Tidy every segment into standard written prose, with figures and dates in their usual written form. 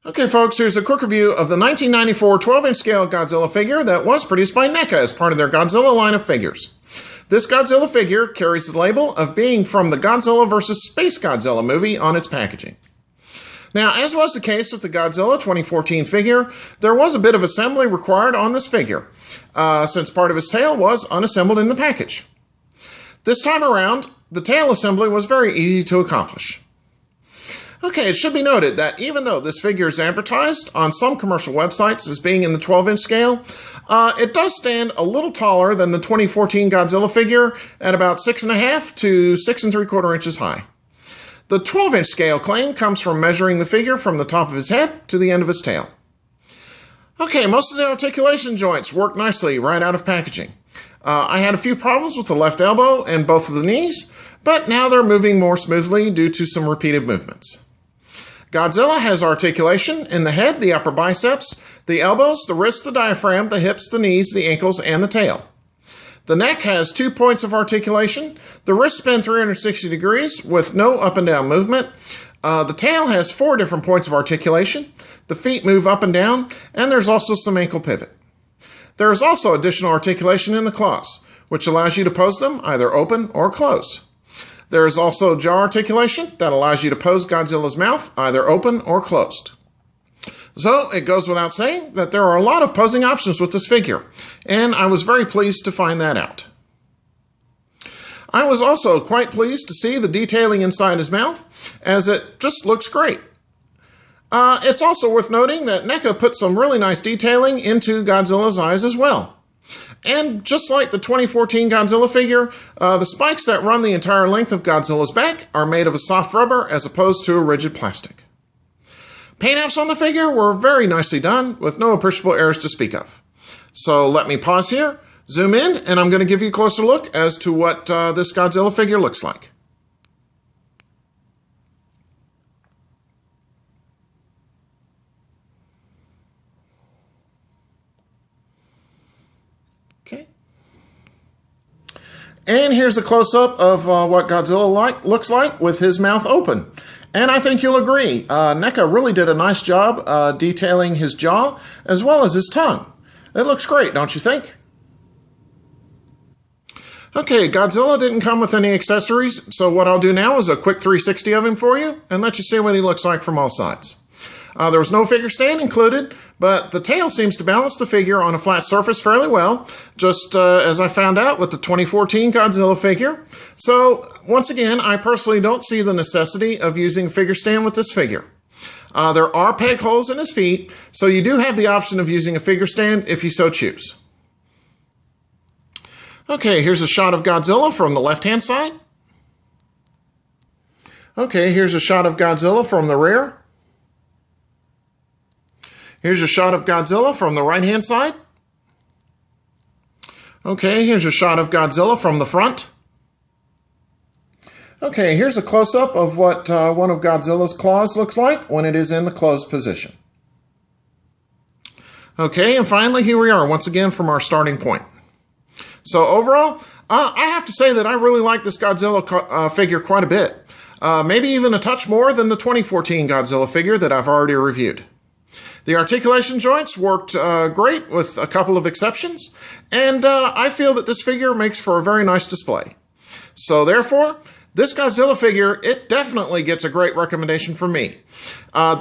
Okay, folks, here's a quick review of the 1994 12-inch scale Godzilla figure that was produced by NECA as part of their Godzilla line of figures. This Godzilla figure carries the label of being from the Godzilla vs. Space Godzilla movie on its packaging. Now, as was the case with the Godzilla 2014 figure, there was a bit of assembly required on this figure, since part of his tail was unassembled in the package. This time around, the tail assembly was very easy to accomplish. Okay, it should be noted that even though this figure is advertised on some commercial websites as being in the 12-inch scale, it does stand a little taller than the 2014 Godzilla figure at about 6.5 to 6 3/4 inches high. The 12-inch scale claim comes from measuring the figure from the top of his head to the end of his tail. Okay, most of the articulation joints work nicely right out of packaging. I had a few problems with the left elbow and both of the knees, but now they're moving more smoothly due to some repeated movements. Godzilla has articulation in the head, the upper biceps, the elbows, the wrists, the diaphragm, the hips, the knees, the ankles, and the tail. The neck has 2 points of articulation. The wrists spin 360 degrees with no up and down movement. The tail has 4 different points of articulation. The feet move up and down, and there's also some ankle pivot. There is also additional articulation in the claws, which allows you to pose them either open or closed. There is also jaw articulation that allows you to pose Godzilla's mouth either open or closed. So it goes without saying that there are a lot of posing options with this figure, and I was very pleased to find that out. I was also quite pleased to see the detailing inside his mouth, as it just looks great. It's also worth noting that NECA put some really nice detailing into Godzilla's eyes as well. And just like the 2014 Godzilla figure, the spikes that run the entire length of Godzilla's back are made of a soft rubber as opposed to a rigid plastic. Paint apps on the figure were very nicely done with no appreciable errors to speak of. So let me pause here, zoom in, and I'm going to give you a closer look as to what this Godzilla figure looks like. Okay. And here's a close-up of what Godzilla looks like with his mouth open. And I think you'll agree, NECA really did a nice job detailing his jaw as well as his tongue. It looks great, don't you think? Okay, Godzilla didn't come with any accessories, so what I'll do now is a quick 360 of him for you and let you see what he looks like from all sides. There was no figure stand included, but the tail seems to balance the figure on a flat surface fairly well, just as I found out with the 2014 Godzilla figure. So, once again, I personally don't see the necessity of using a figure stand with this figure. There are peg holes in his feet, so you do have the option of using a figure stand if you so choose. Okay, here's a shot of Godzilla from the left-hand side. Okay, here's a shot of Godzilla from the rear. Here's a shot of Godzilla from the right-hand side. Okay, here's a shot of Godzilla from the front. Okay, here's a close-up of what one of Godzilla's claws looks like when it is in the closed position. Okay, and finally, here we are once again from our starting point. So overall, I have to say that I really like this Godzilla figure quite a bit. Maybe even a touch more than the 2014 Godzilla figure that I've already reviewed. The articulation joints worked great with a couple of exceptions, and I feel that this figure makes for a very nice display. So therefore, this Godzilla figure, it definitely gets a great recommendation from me.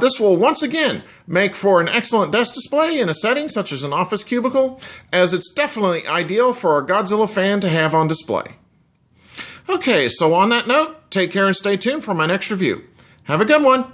This will once again make for an excellent desk display in a setting such as an office cubicle, as it's definitely ideal for a Godzilla fan to have on display. Okay, so on that note, take care and stay tuned for my next review. Have a good one!